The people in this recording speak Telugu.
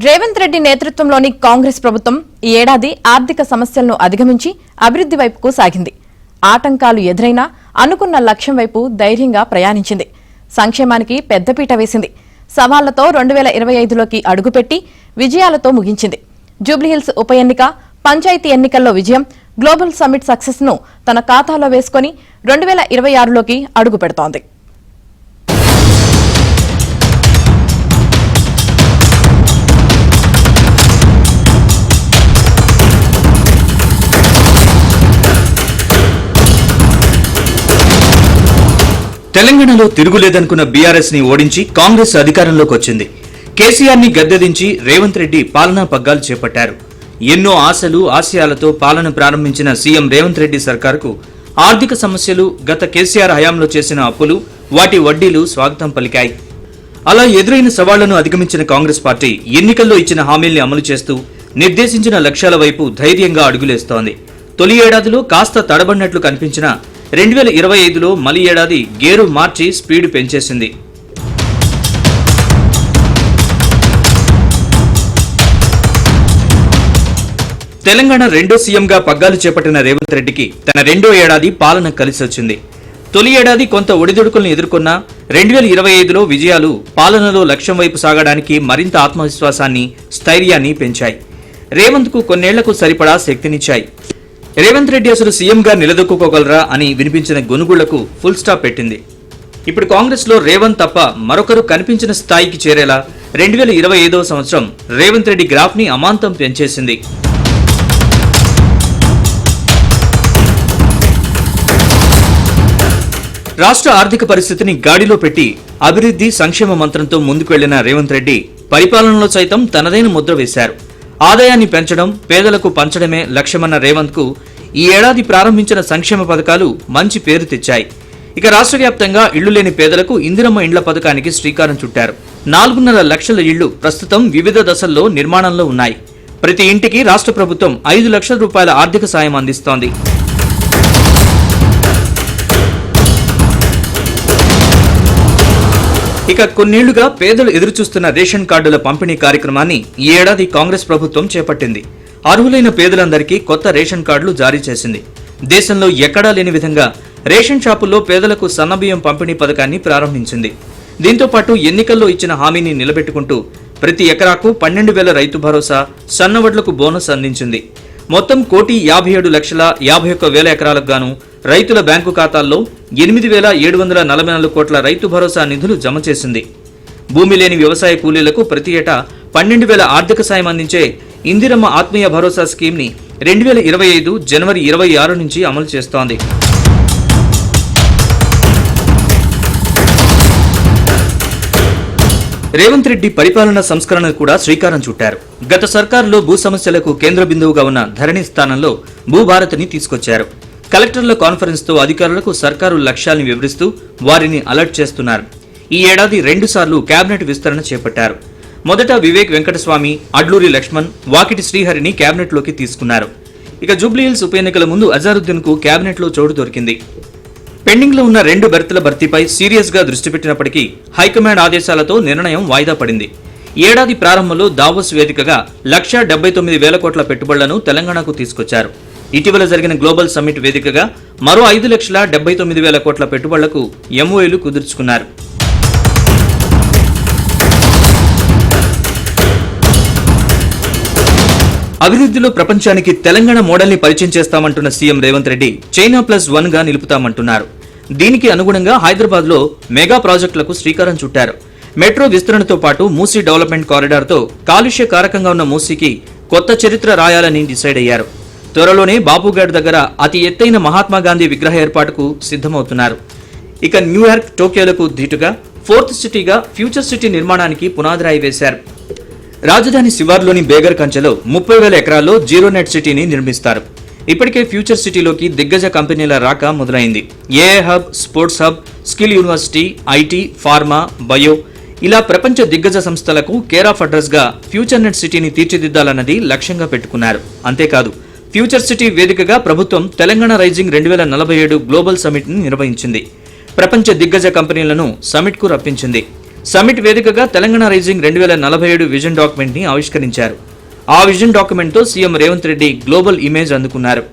రేవంత్ రెడ్డి నేతృత్వంలోని కాంగ్రెస్ ప్రభుత్వం ఈ ఏడాది ఆర్థిక సమస్యలను అధిగమించి అభివృద్ధి వైపుకు సాగింది. ఆటంకాలు ఎదురైనా అనుకున్న లక్ష్యం వైపు ధైర్యంగా ప్రయాణించింది. సంక్షేమానికి పెద్దపీట వేసింది. సవాళ్లతో 2025లోకి అడుగుపెట్టి విజయాలతో ముగించింది. జూబ్లీహిల్స్ ఉప ఎన్నిక, పంచాయతీ ఎన్నికల్లో విజయం, గ్లోబల్ సమ్మిట్ సక్సెస్ ను తన ఖాతాలో వేసుకుని 2026లోకి అడుగు పెడుతోంది. తెలంగాణలో తిరుగులేదనుకున్న బీఆర్ఎస్ ని ఓడించి కాంగ్రెస్ అధికారంలోకి వచ్చింది. కేసీఆర్ ని గద్దెదించి రేవంత్ రెడ్డి పాలనా పగ్గాలు చేపట్టారు. ఎన్నో ఆశలు ఆశయాలతో పాలన ప్రారంభించిన సీఎం రేవంత్ రెడ్డి సర్కారుకు ఆర్థిక సమస్యలు, గత కేసీఆర్ హయాంలో చేసిన అప్పులు, వాటి వడ్డీలు స్వాగతం పలికాయి. అలా ఎదురైన సవాళ్లను అధిగమించిన కాంగ్రెస్ పార్టీ ఎన్నికల్లో ఇచ్చిన హామీల్ని అమలు చేస్తూ నిర్దేశించిన లక్ష్యాల వైపు ధైర్యంగా అడుగులేస్తోంది. తొలి ఏడాదిలో కాస్త తడబడినట్లు కనిపించినా 2025లో మలి ఏడాది గేరు మార్చి స్పీడ్ పెంచేసింది. తెలంగాణ రెండో సీఎంగా పగ్గాలు చేపట్టిన రేవంత్ రెడ్డికి తన రెండో ఏడాది పాలన కలిసొచ్చింది. తొలి ఏడాది కొంత ఒడిదుడుకులను ఎదుర్కొన్న 2025లో విజయాలు పాలనలో లక్ష్యం వైపు సాగడానికి మరింత ఆత్మవిశ్వాసాన్ని, స్థైర్యాన్ని పెంచాయి. రేవంత్ కు కొన్నేళ్లకు సరిపడా శక్తినిచ్చాయి. రేవంత్ రెడ్డి అసలు సీఎంగా నిలదొక్కుకోగలరా అని వినిపించిన గొనుగుళ్లకు ఫుల్ స్టాప్ పెట్టింది. ఇప్పుడు కాంగ్రెస్ లో రేవంత్ తప్ప మరొకరు కనిపించిన స్థాయికి చేరేలా 2025వ సంవత్సరం రేవంత్ రెడ్డి గ్రాఫ్ ని అమాంతం పెంచేసింది. రాష్ట్ర ఆర్థిక పరిస్థితిని గాడిలో పెట్టి అభివృద్ధి, సంక్షేమ మంత్రంతో ముందుకు వెళ్లిన రేవంత్ రెడ్డి పరిపాలనలో సైతం తనదైన ముద్ర వేశారు. ఆదాయాన్ని పెంచడం, పేదలకు పంచడమే లక్ష్యమన్న రేవంత్ కు ఈ ఏడాది ప్రారంభించిన సంక్షేమ పథకాలు మంచి పేరు తెచ్చాయి. ఇక రాష్ట్ర వ్యాప్తంగా ఇళ్లు లేని పేదలకు ఇందిరమ్మ ఇండ్ల పథకానికి శ్రీకారం చుట్టారు. 4.5 లక్షల ఇళ్లు ప్రస్తుతం వివిధ దశల్లో నిర్మాణంలో ఉన్నాయి. ప్రతి ఇంటికి రాష్ట్ర ప్రభుత్వం 5 లక్షల రూపాయల ఆర్థిక సాయం అందిస్తోంది. ఇక కొన్నేళ్లుగా పేదలు ఎదురుచూస్తున్న రేషన్ కార్డుల పంపిణీ కార్యక్రమాన్ని ఈ ఏడాది కాంగ్రెస్ ప్రభుత్వం చేపట్టింది. అర్హులైన పేదలందరికీ కొత్త రేషన్ కార్డులు జారీ చేసింది. దేశంలో ఎక్కడా లేని విధంగా రేషన్ షాపుల్లో పేదలకు సన్నబియ్యం పంపిణీ పథకాన్ని ప్రారంభించింది. దీంతో పాటు ఎన్నికల్లో ఇచ్చిన హామీని నిలబెట్టుకుంటూ ప్రతి ఎకరాకు 12,000 రైతు భరోసా, సన్నవడ్లకు బోనస్ అందించింది. మొత్తం 1,57,51,000 ఎకరాలకు గాను రైతుల బ్యాంకు ఖాతాల్లో 8,744 కోట్ల రైతు భరోసా నిధులు జమ చేసింది. భూమి లేని వ్యవసాయ కూలీలకు ప్రతి ఏటా 12,000 ఆర్థిక సాయం అందించే ఇందిరమ్మ ఆత్మీయ భరోసా స్కీమ్ ని 2025 జనవరి 26 నుంచి అమలు చేస్తోంది. రేవంత్ రెడ్డి పరిపాలన సంస్కరణకు కూడా శ్రీకారం చుట్టారు. గత సర్కారులో భూ సమస్యలకు కేంద్ర బిందువుగా ఉన్న ధరణి స్థానంలో భూభారతిని తీసుకొచ్చారు. కలెక్టర్ల కాన్ఫరెన్స్ తో అధికారులకు సర్కారు లక్ష్యాలను వివరిస్తూ వారిని అలర్ట్ చేస్తున్నారు. ఈ ఏడాది 2 సార్లు కేబినెట్ విస్తరణ చేపట్టారు. మొదట వివేక్ వెంకటస్వామి, అడ్లూరి లక్ష్మణ్, వాకిటి శ్రీహరిని కేబినెట్ లోకి తీసుకున్నారు. ఇక జూబ్లీహిల్స్ ఉప ఎన్నికల ముందు అజారుద్దీన్ కు కేబినెట్ లో చోటు దొరికింది. పెండింగ్ లో ఉన్న 2 బెర్తుల భర్తీపై సీరియస్ గా దృష్టి పెట్టినప్పటికీ హైకమాండ్ ఆదేశాలతో నిర్ణయం వాయిదా పడింది. ఏడాది ప్రారంభంలో దావోస్ వేదికగా 1,79,000 కోట్ల పెట్టుబడులను తెలంగాణకు తీసుకొచ్చారు. ఇటీవల జరిగిన గ్లోబల్ సమ్మిట్ వేదికగా మరో 5,79,000 కోట్ల పెట్టుబడులకు ఎంఓఏలు కుదుర్చుకున్నారు. అభివృద్ధిలో ప్రపంచానికి తెలంగాణ మోడల్ని పరిచయం చేస్తామంటున్న సీఎం రేవంత్ రెడ్డి చైనా +1 గా నిలుపుతామంటున్నారు. దీనికి అనుగుణంగా హైదరాబాద్ లో మెగా ప్రాజెక్టులకు శ్రీకారం చుట్టారు. మెట్రో విస్తరణతో పాటు మూసీ డెవలప్మెంట్ కారిడార్ తో కాలుష్య కారకంగా ఉన్న మూసీకి కొత్త చరిత్ర రాయాలని డిసైడ్ అయ్యారు. త్వరలోనే బాబుఘాట్ దగ్గర అతి ఎత్తైన మహాత్మాగాంధీ విగ్రహ ఏర్పాటుకు సిద్ధమవుతున్నారు. ఇక న్యూయార్క్, టోక్యోలకు ధీటుగా 4th సిటీగా ఫ్యూచర్ సిటీ నిర్మాణానికి పునాదిరాయి వేశారు. రాజధాని శివార్లోని బేగర్ కంచెలో 30,000 ఎకరాల్లో జీరో నెట్ సిటీని నిర్మిస్తారు. ఇప్పటికే ఫ్యూచర్ సిటీలోకి దిగ్గజ కంపెనీల రాక మొదలైంది. AI hub, sports hub, skill university, IT, pharma, bio ఇలా ప్రపంచ దిగ్గజ సంస్థలకు కేర్ ఆఫ్ అడ్రస్ గా ఫ్యూచర్ నెట్ సిటీని తీర్చిదిద్దాలన్నది లక్ష్యంగా పెట్టుకున్నారు. అంతేకాదు ఫ్యూచర్ సిటీ వేదికగా ప్రభుత్వం తెలంగాణ రైజింగ్ 2047 గ్లోబల్ సమిట్ ని నిర్వహించింది. ప్రపంచ దిగ్గజ కంపెనీలను సమిట్ కు రప్పించింది. సమ్మిట్ వేదికగా తెలంగాణ రైజింగ్ 2047 విజన్ డాక్యుమెంట్ ని ఆవిష్కరించారు. ఆ విజన్ డాక్యుమెంట్ తో CM Revanth Reddy global image అందుకున్నారు.